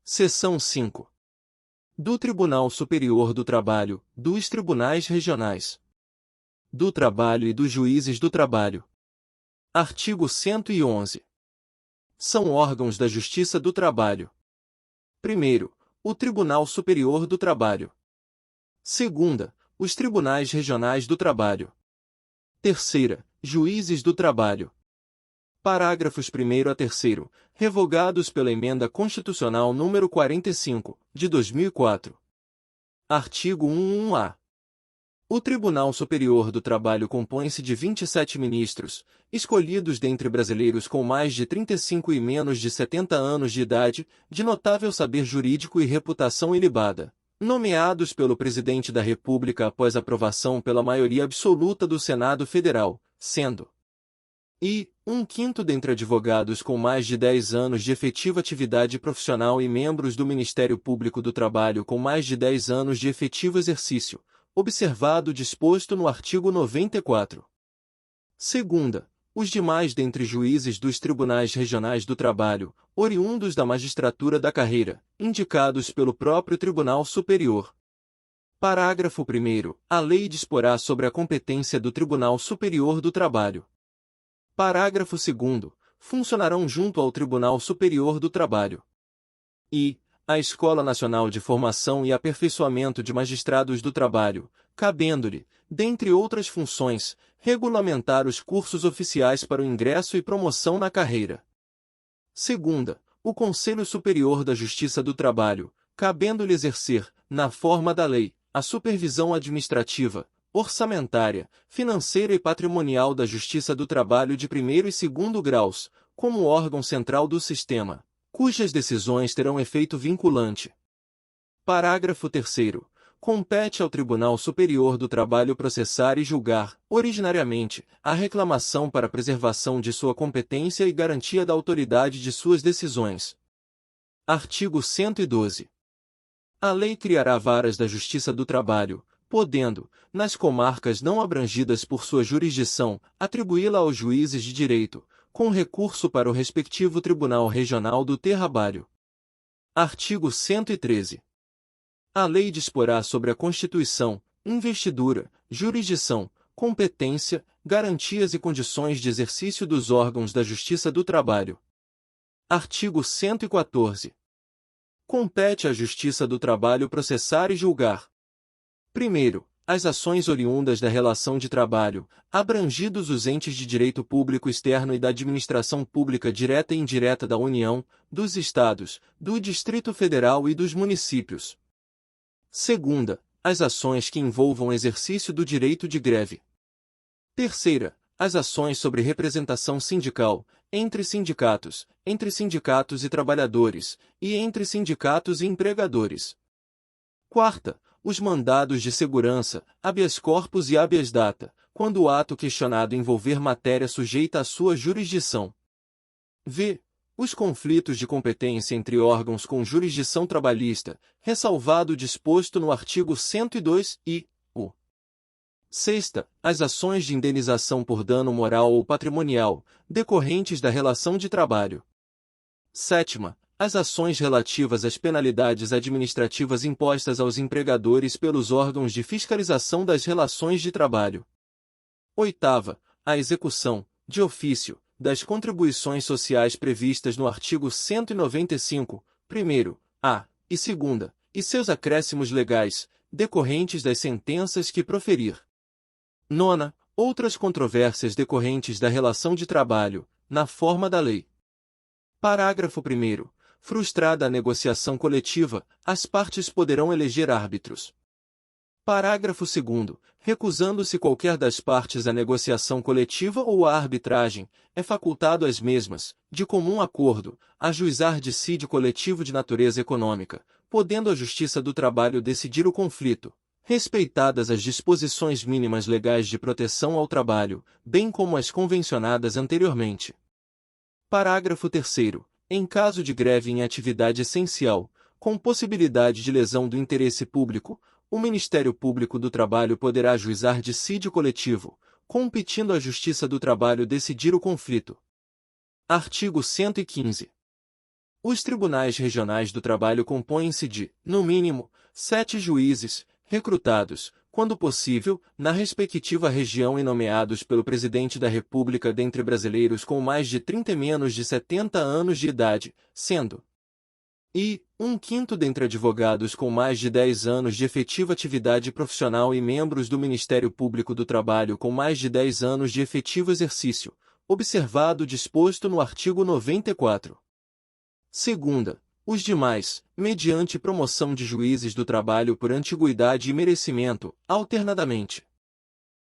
Seção 5. Do Tribunal Superior do Trabalho, dos Tribunais Regionais do Trabalho e dos Juízes do Trabalho. Artigo 111. São órgãos da Justiça do Trabalho. Primeiro, o Tribunal Superior do Trabalho. Segunda, os Tribunais Regionais do Trabalho. Terceira, Juízes do Trabalho. Parágrafos 1º a 3º, revogados pela Emenda Constitucional nº 45, de 2004. Artigo 11-A. O Tribunal Superior do Trabalho compõe-se de 27 ministros, escolhidos dentre brasileiros com mais de 35 e menos de 70 anos de idade, de notável saber jurídico e reputação ilibada, nomeados pelo Presidente da República após aprovação pela maioria absoluta do Senado Federal, sendo e 1/5 dentre advogados com mais de 10 anos de efetiva atividade profissional e membros do Ministério Público do Trabalho com mais de 10 anos de efetivo exercício, observado o disposto no artigo 94. Segunda, os demais dentre juízes dos Tribunais Regionais do Trabalho, oriundos da magistratura da carreira, indicados pelo próprio Tribunal Superior. Parágrafo 1º. A lei disporá sobre a competência do Tribunal Superior do Trabalho. Parágrafo 2º. Funcionarão junto ao Tribunal Superior do Trabalho e a Escola Nacional de Formação e Aperfeiçoamento de Magistrados do Trabalho, cabendo-lhe, dentre outras funções, regulamentar os cursos oficiais para o ingresso e promoção na carreira. Segunda, o Conselho Superior da Justiça do Trabalho, cabendo-lhe exercer, na forma da lei, a supervisão administrativa, orçamentária, financeira e patrimonial da Justiça do Trabalho de primeiro e segundo graus, como órgão central do sistema, cujas decisões terão efeito vinculante. Parágrafo 3º. Compete ao Tribunal Superior do Trabalho processar e julgar, originariamente, a reclamação para preservação de sua competência e garantia da autoridade de suas decisões. Artigo 112. A lei criará varas da Justiça do Trabalho, podendo, nas comarcas não abrangidas por sua jurisdição, atribuí-la aos juízes de direito, com recurso para o respectivo Tribunal Regional do Trabalho. Artigo 113. A lei disporá sobre a constituição, investidura, jurisdição, competência, garantias e condições de exercício dos órgãos da Justiça do Trabalho. Artigo 114. Compete à Justiça do Trabalho processar e julgar. Primeiro, as ações oriundas da relação de trabalho, abrangidos os entes de direito público externo e da administração pública direta e indireta da União, dos Estados, do Distrito Federal e dos municípios. Segunda, as ações que envolvam exercício do direito de greve. Terceira, as ações sobre representação sindical, entre sindicatos e trabalhadores, e entre sindicatos e empregadores. Quarta, os mandados de segurança, habeas corpus e habeas data, quando o ato questionado envolver matéria sujeita à sua jurisdição. V. Os conflitos de competência entre órgãos com jurisdição trabalhista, ressalvado o disposto no artigo 102 e o. Sexta, as ações de indenização por dano moral ou patrimonial, decorrentes da relação de trabalho. Sétima, as ações relativas às penalidades administrativas impostas aos empregadores pelos órgãos de fiscalização das relações de trabalho. Oitava, a execução, de ofício, das contribuições sociais previstas no artigo 195, primeiro, a, e segunda, e seus acréscimos legais, decorrentes das sentenças que proferir. Nona, outras controvérsias decorrentes da relação de trabalho, na forma da lei. Parágrafo 1º. Frustrada a negociação coletiva, as partes poderão eleger árbitros. Parágrafo 2º. Recusando-se qualquer das partes à negociação coletiva ou à arbitragem, é facultado às mesmas, de comum acordo, ajuizar dissídio coletivo de natureza econômica, podendo a Justiça do Trabalho decidir o conflito, respeitadas as disposições mínimas legais de proteção ao trabalho, bem como as convencionadas anteriormente. Parágrafo 3º. Em caso de greve em atividade essencial, com possibilidade de lesão do interesse público, o Ministério Público do Trabalho poderá ajuizar dissídio coletivo, competindo à Justiça do Trabalho decidir o conflito. Artigo 115. Os tribunais regionais do trabalho compõem-se de, no mínimo, 7 juízes, recrutados, quando possível, na respectiva região e nomeados pelo Presidente da República dentre brasileiros com mais de 30 e menos de 70 anos de idade, sendo um quinto dentre advogados com mais de 10 anos de efetiva atividade profissional e membros do Ministério Público do Trabalho com mais de 10 anos de efetivo exercício, observado o disposto no artigo 94. Segunda, os demais, mediante promoção de juízes do trabalho por antiguidade e merecimento, alternadamente.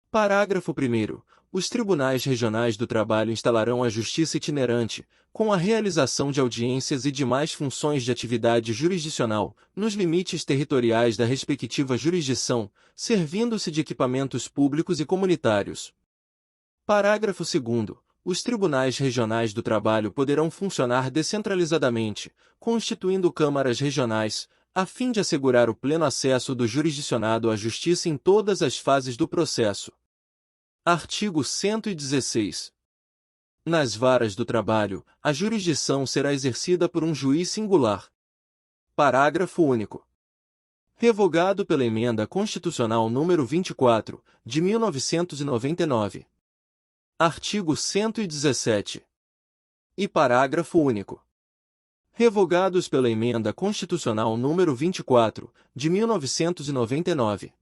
Parágrafo 1º. Os tribunais regionais do trabalho instalarão a justiça itinerante, com a realização de audiências e demais funções de atividade jurisdicional, nos limites territoriais da respectiva jurisdição, servindo-se de equipamentos públicos e comunitários. Parágrafo 2º. Os tribunais regionais do trabalho poderão funcionar descentralizadamente, constituindo câmaras regionais, a fim de assegurar o pleno acesso do jurisdicionado à justiça em todas as fases do processo. Artigo 116. Nas varas do trabalho, a jurisdição será exercida por um juiz singular. Parágrafo único. Revogado pela Emenda Constitucional nº 24, de 1999. Artigo 117. E parágrafo único. Revogados pela Emenda Constitucional nº 24, de 1999.